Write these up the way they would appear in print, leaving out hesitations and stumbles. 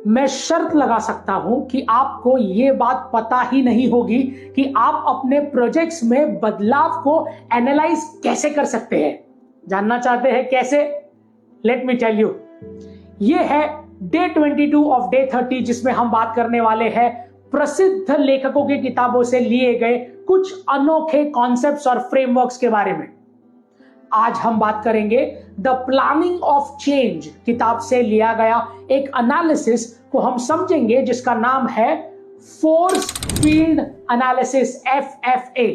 मैं शर्त लगा सकता हूं कि आपको यह बात पता ही नहीं होगी कि आप अपने प्रोजेक्ट्स में बदलाव को एनालाइज कैसे कर सकते हैं। जानना चाहते हैं कैसे? Let me tell you. ये है डे 22 ऑफ डे 30, जिसमें हम बात करने वाले हैं प्रसिद्ध लेखकों की किताबों से लिए गए कुछ अनोखे कॉन्सेप्ट्स और फ्रेमवर्क्स के बारे में। आज हम बात करेंगे द प्लानिंग ऑफ चेंज किताब से लिया गया एक एनालिसिस को हम समझेंगे, जिसका नाम है फोर्स फील्ड एनालिसिस, FFA।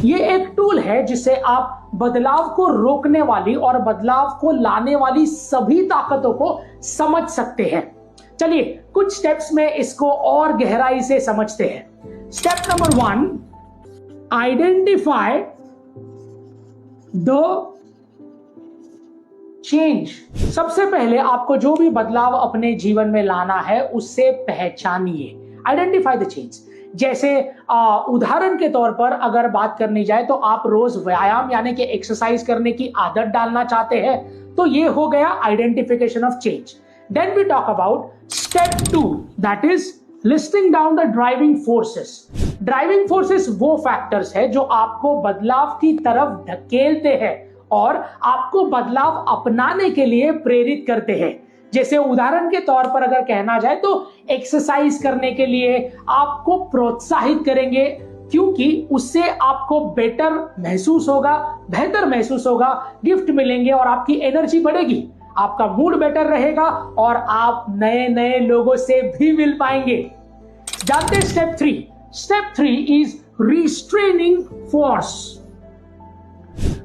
ये एक टूल है जिससे आप बदलाव को रोकने वाली और बदलाव को लाने वाली सभी ताकतों को समझ सकते हैं। चलिए कुछ स्टेप्स में इसको और गहराई से समझते हैं। Step number 1, identify the change. सबसे पहले आपको जो भी बदलाव अपने जीवन में लाना है उससे पहचानिए। Identify the change. जैसे उदाहरण के तौर पर अगर बात करनी जाए तो आप रोज व्यायाम यानी कि एक्सरसाइज करने की आदत डालना चाहते हैं, तो ये हो गया identification of change. Then we talk about step 2, that is listing down the driving forces. Driving forces वो फैक्टर्स है जो आपको बदलाव की तरफ धकेलते हैं और आपको बदलाव अपनाने के लिए प्रेरित करते हैं। जैसे उदाहरण के तौर पर अगर कहना जाए तो एक्सरसाइज करने के लिए आपको प्रोत्साहित करेंगे, क्योंकि उससे आपको बेहतर महसूस होगा, गिफ्ट मिलेंगे और आपकी एनर्जी बढ़ेगी, आपका मूड बेटर रहेगा और आप नए नए लोगों से भी मिल पाएंगे। जानते हैं step 3। Step 3 is restraining force.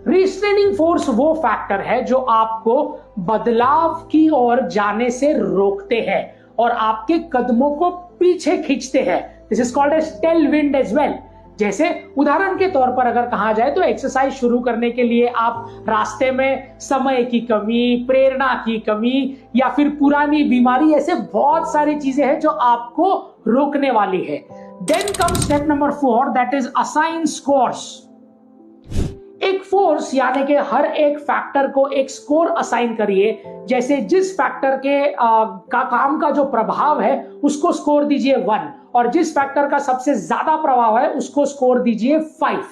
Restraining force वो फैक्टर है जो आपको बदलाव की ओर जाने से रोकते हैं और आपके कदमों को पीछे खींचते हैं। This is called as tailwind as well. जैसे उदाहरण के तौर पर अगर कहा जाए तो एक्सरसाइज शुरू करने के लिए आप रास्ते में समय की कमी, प्रेरणा की कमी या फिर पुरानी बीमारी, ऐसे बहुत सारी चीजें हैं जो आपको रोकने वाली है। Then come step number 4, that is assign scores. एक फोर्स यानी कि हर एक फैक्टर को एक स्कोर असाइन करिए। जैसे जिस फैक्टर के काम का जो प्रभाव है उसको स्कोर दीजिए 1 और जिस फैक्टर का सबसे ज्यादा प्रभाव है उसको स्कोर दीजिए 5।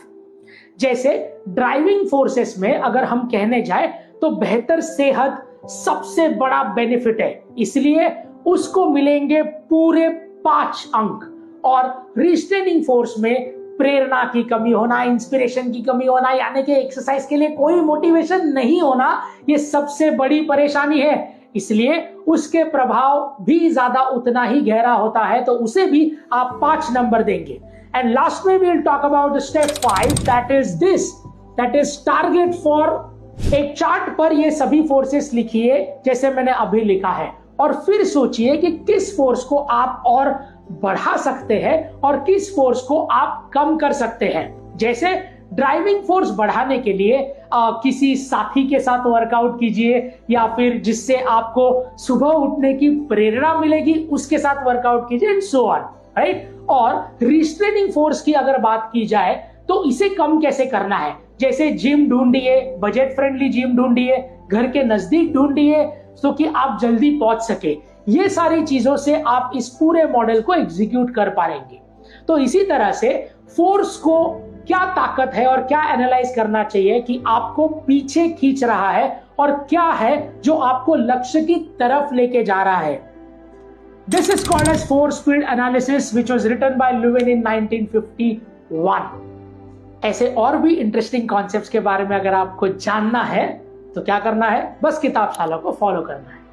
जैसे ड्राइविंग फोर्सेस में अगर हम कहने जाए तो बेहतर सेहत सबसे बड़ा बेनिफिट है, इसलिए उसको मिलेंगे पूरे 5 अंक। और रिस्ट्रेनिंग फोर्स में प्रेरणा की कमी होना, इंस्पिरेशन की कमी होना, यानी कि एक्सरसाइज के लिए कोई मोटिवेशन नहीं होना, ये सबसे बड़ी परेशानी है, इसलिए उसके प्रभाव भी ज्यादा उतना ही गहरा होता है, तो उसे भी आप 5 नंबर देंगे। एंड लास्ट में we will talk about step 5, that is this, that is target for. एक चार्ट पर ये सभी फोर्सेस लिखिए जैसे मैंने अभी लिखा है और फिर सोचिए कि किस फोर्स को आप और बढ़ा सकते हैं और किस फोर्स को आप कम कर सकते हैं। जैसे ड्राइविंग फोर्स बढ़ाने के लिए किसी साथी के साथ वर्कआउट कीजिए या फिर जिससे आपको सुबह उठने की प्रेरणा मिलेगी उसके साथ वर्कआउट कीजिए एंड सो ऑन, राइट। और रिस्ट्रेनिंग फोर्स की अगर बात की जाए तो इसे कम कैसे करना है, जैसे जिम ढूंढिए, बजट फ्रेंडली जिम ढूंढिए, घर के नजदीक ढूंढिए तो कि आप जल्दी पहुंच सके। ये सारी चीजों से आप इस पूरे मॉडल को एग्जीक्यूट कर पाएंगे। तो इसी तरह से फोर्स को क्या ताकत है और क्या एनालाइज करना चाहिए कि आपको पीछे खींच रहा है और क्या है जो आपको लक्ष्य की तरफ लेके जा रहा है। This is called as force field analysis which was written by Lewin in 1951। ऐसे और भी इंटरेस्टिंग कॉन्सेप्ट्स के बारे में अगर आपको जानना है तो क्या करना है, बस किताबशाला को फॉलो करना है।